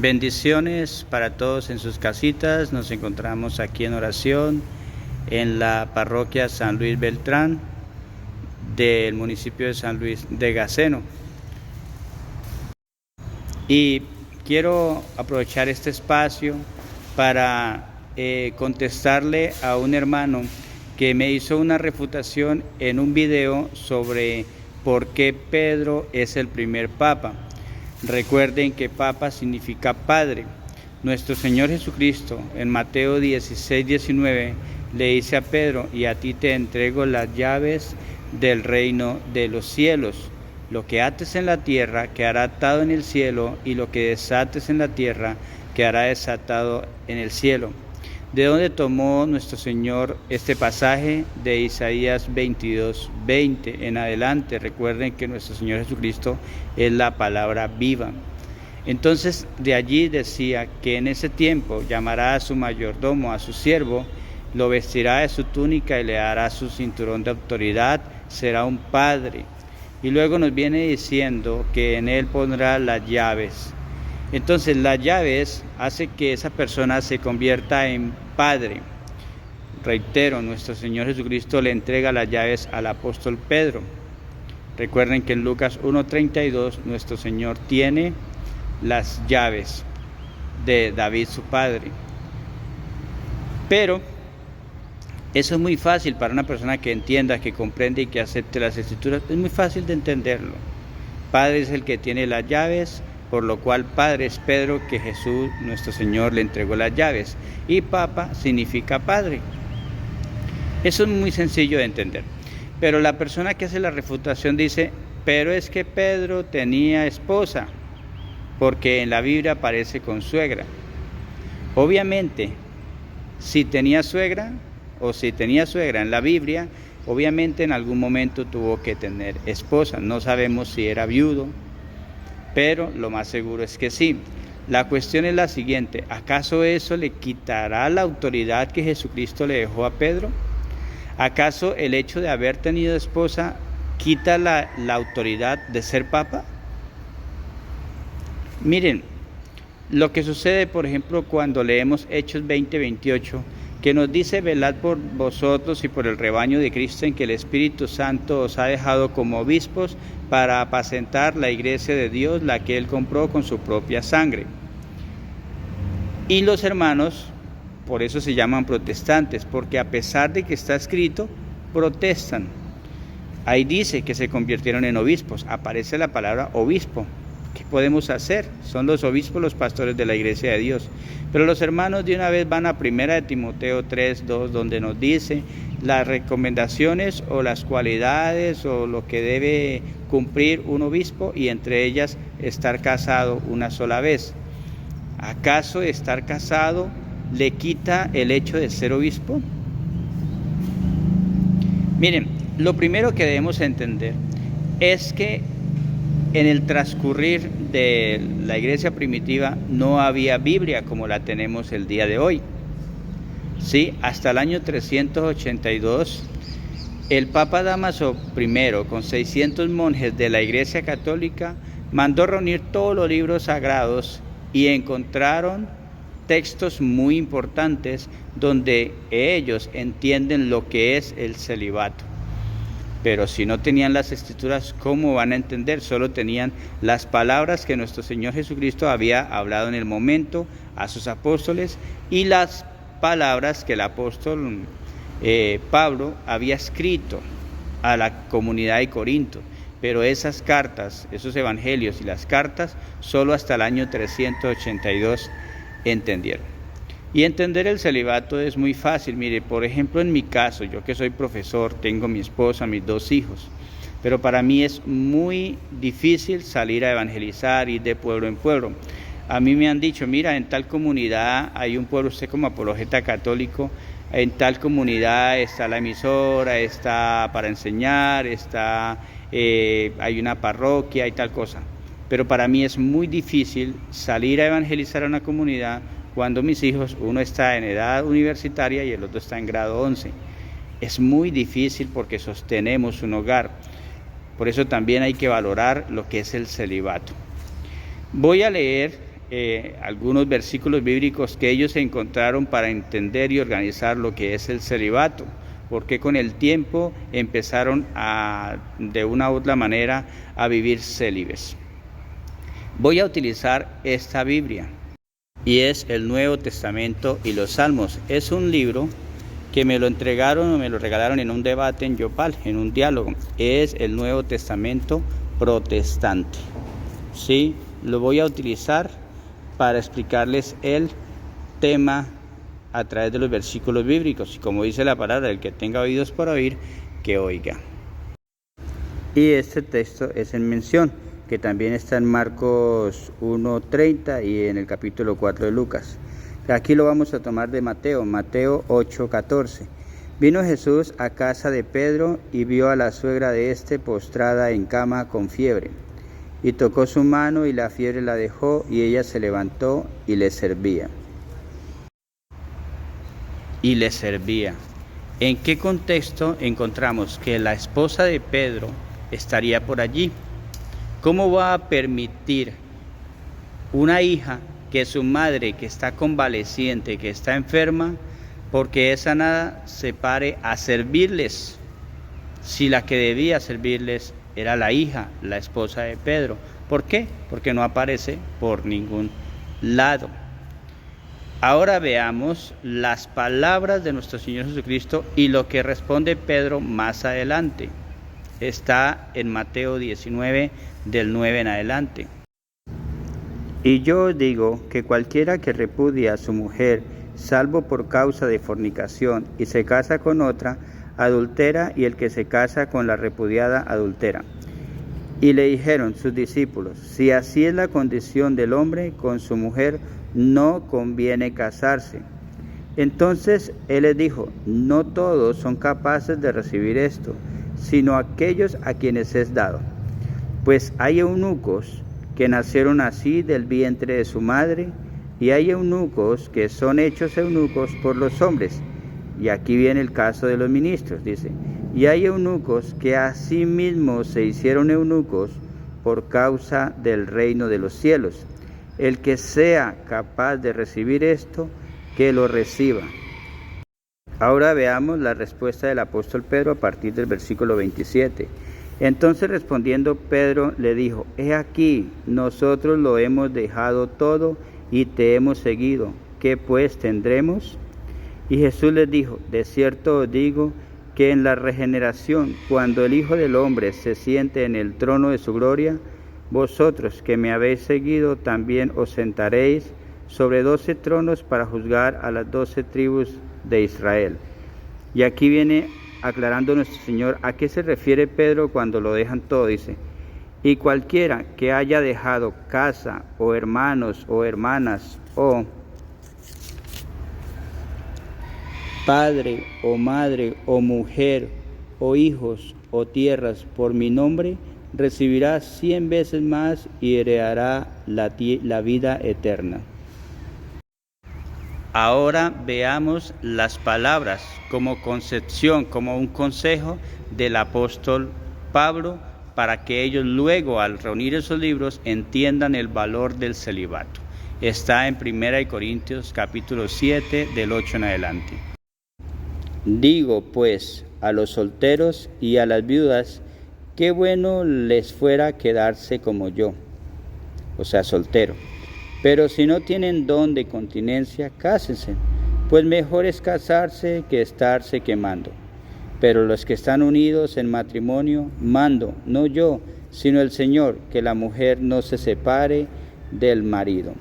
Bendiciones para todos en sus casitas. Nos encontramos aquí en oración en la parroquia San Luis Beltrán del municipio de San Luis de Gaceno. Y quiero aprovechar este espacio para contestarle a un hermano que me hizo una refutación en un video sobre por qué Pedro es el primer papa. Recuerden que papa significa padre. Nuestro Señor Jesucristo en Mateo 16:19 le dice a Pedro: y a ti te entrego las llaves del reino de los cielos. Lo que ates en la tierra quedará atado en el cielo, y lo que desates en la tierra quedará desatado en el cielo. ¿De dónde tomó nuestro Señor este pasaje? De Isaías 22:20 en adelante. Recuerden que nuestro Señor Jesucristo es la palabra viva. Entonces de allí decía que en ese tiempo llamará a su mayordomo, a su siervo, lo vestirá de su túnica y le dará su cinturón de autoridad, será un padre. Y luego nos viene diciendo que en él pondrá las llaves. Entonces las llaves hace que esa persona se convierta en padre. Reitero, nuestro Señor Jesucristo le entrega las llaves al apóstol Pedro. Recuerden que en Lucas 1:32 nuestro Señor tiene las llaves de David su padre. Pero eso es muy fácil para una persona que entienda, que comprende y que acepte las escrituras. Es muy fácil de entenderlo. Padre es el que tiene las llaves, por lo cual padre es Pedro, que Jesús nuestro Señor le entregó las llaves. Y papa significa padre. Eso es muy sencillo de entender. Pero la persona que hace la refutación dice: pero es que Pedro tenía esposa, porque en la Biblia aparece con suegra. Obviamente, si tenía suegra en la Biblia, obviamente en algún momento tuvo que tener esposa. No sabemos si era viudo, pero lo más seguro es que sí. La cuestión es la siguiente: ¿acaso eso le quitará la autoridad que Jesucristo le dejó a Pedro? ¿Acaso el hecho de haber tenido esposa quita la autoridad de ser papa? Miren, lo que sucede, por ejemplo, cuando leemos Hechos 20:28, que nos dice: velad por vosotros y por el rebaño de Cristo, en que el Espíritu Santo os ha dejado como obispos para apacentar la iglesia de Dios, la que Él compró con su propia sangre. Y los hermanos, por eso se llaman protestantes, porque a pesar de que está escrito, protestan. Ahí dice que se convirtieron en obispos, aparece la palabra obispo. ¿Qué podemos hacer? Son los obispos los pastores de la iglesia de Dios. Pero los hermanos de una vez van a 1 Timoteo 3:2, donde nos dice las recomendaciones o las cualidades o lo que debe cumplir un obispo, y entre ellas estar casado una sola vez. ¿Acaso estar casado le quita el hecho de ser obispo? Miren, lo primero que debemos entender es que en el transcurrir de la iglesia primitiva no había Biblia como la tenemos el día de hoy. Sí, hasta el año 382, el Papa Dámaso I, con 600 monjes de la Iglesia Católica, mandó reunir todos los libros sagrados y encontraron textos muy importantes donde ellos entienden lo que es el celibato. Pero si no tenían las escrituras, ¿cómo van a entender? Solo tenían las palabras que nuestro Señor Jesucristo había hablado en el momento a sus apóstoles, y las palabras que el apóstol Pablo había escrito a la comunidad de Corinto. Pero esas cartas, esos evangelios y las cartas, solo hasta el año 382 entendieron. Y entender el celibato es muy fácil. Mire, por ejemplo, en mi caso, yo que soy profesor, tengo mi esposa, mis 2 hijos, pero para mí es muy difícil salir a evangelizar, ir de pueblo en pueblo. A mí me han dicho: mira, en tal comunidad hay un pueblo, usted como apologeta católico, en tal comunidad está la emisora, está para enseñar, hay una parroquia y tal cosa. Pero para mí es muy difícil salir a evangelizar a una comunidad cuando mis hijos, uno está en edad universitaria y el otro está en grado 11. Es muy difícil porque sostenemos un hogar. Por eso también hay que valorar lo que es el celibato. Voy a leer algunos versículos bíblicos que ellos encontraron para entender y organizar lo que es el celibato, porque con el tiempo empezaron de una u otra manera a vivir célibes. Voy a utilizar esta Biblia y es el Nuevo Testamento y los Salmos. Es un libro que me lo entregaron o me lo regalaron en un debate en Yopal, en un diálogo. Es el Nuevo Testamento protestante. Sí, lo voy a utilizar para explicarles el tema a través de los versículos bíblicos. Y como dice la palabra, el que tenga oídos para oír, que oiga. Y este texto es en mención, que también está en Marcos 1:30 y en el capítulo 4 de Lucas. Aquí lo vamos a tomar de Mateo 8:14. Vino Jesús a casa de Pedro y vio a la suegra de éste postrada en cama con fiebre. Y tocó su mano y la fiebre la dejó y ella se levantó y le servía. ¿En qué contexto encontramos que la esposa de Pedro estaría por allí? ¿Cómo va a permitir una hija que su madre, que está convaleciente, que está enferma, porque es sanada, se pare a servirles? Si la que debía servirles era la hija, la esposa de Pedro. ¿Por qué? Porque no aparece por ningún lado. Ahora veamos las palabras de nuestro Señor Jesucristo y lo que responde Pedro más adelante. Está en Mateo 19, del 9 en adelante. Y yo os digo que cualquiera que repudia a su mujer, salvo por causa de fornicación, y se casa con otra, adultera, y el que se casa con la repudiada adultera. Y le dijeron sus discípulos: si así es la condición del hombre con su mujer, no conviene casarse. Entonces él les dijo: no todos son capaces de recibir esto, sino aquellos a quienes es dado. Pues hay eunucos que nacieron así del vientre de su madre, y hay eunucos que son hechos eunucos por los hombres. Y aquí viene el caso de los ministros, dice: y hay eunucos que asimismo se hicieron eunucos por causa del reino de los cielos. El que sea capaz de recibir esto, que lo reciba. Ahora veamos la respuesta del apóstol Pedro a partir del versículo 27. Entonces respondiendo Pedro le dijo: he aquí, nosotros lo hemos dejado todo y te hemos seguido. ¿Qué pues tendremos? Y Jesús les dijo: de cierto os digo que en la regeneración, cuando el Hijo del Hombre se siente en el trono de su gloria, vosotros que me habéis seguido también os sentaréis sobre 12 tronos para juzgar a las 12 tribus de Israel. Y aquí viene aclarando nuestro Señor a qué se refiere Pedro cuando lo dejan todo. Dice: y cualquiera que haya dejado casa o hermanos o hermanas o padre o madre o mujer o hijos o tierras por mi nombre, recibirá 100 veces más y heredará la vida eterna. Ahora veamos las palabras como concepción, como un consejo del apóstol Pablo, para que ellos luego, al reunir esos libros, entiendan el valor del celibato. Está en 1 Corintios capítulo 7, del 8 en adelante. Digo pues a los solteros y a las viudas, qué bueno les fuera quedarse como yo, o sea, soltero. Pero si no tienen don de continencia, cásense, pues mejor es casarse que estarse quemando. Pero los que están unidos en matrimonio, mando, no yo, sino el Señor, que la mujer no se separe del marido.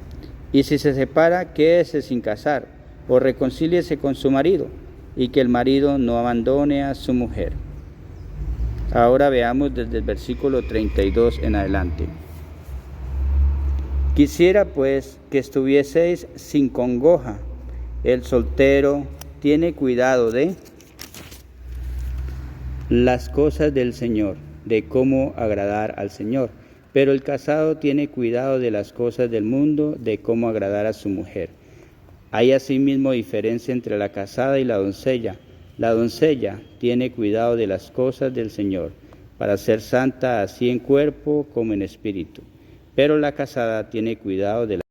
Y si se separa, quédese sin casar, o reconcíliese con su marido, y que el marido no abandone a su mujer. Ahora veamos desde el versículo 32 en adelante. Quisiera pues que estuvieseis sin congoja. El soltero tiene cuidado de las cosas del Señor, de cómo agradar al Señor. Pero el casado tiene cuidado de las cosas del mundo, de cómo agradar a su mujer. Hay asimismo diferencia entre la casada y la doncella. La doncella tiene cuidado de las cosas del Señor, para ser santa así en cuerpo como en espíritu. Pero la casada tiene cuidado de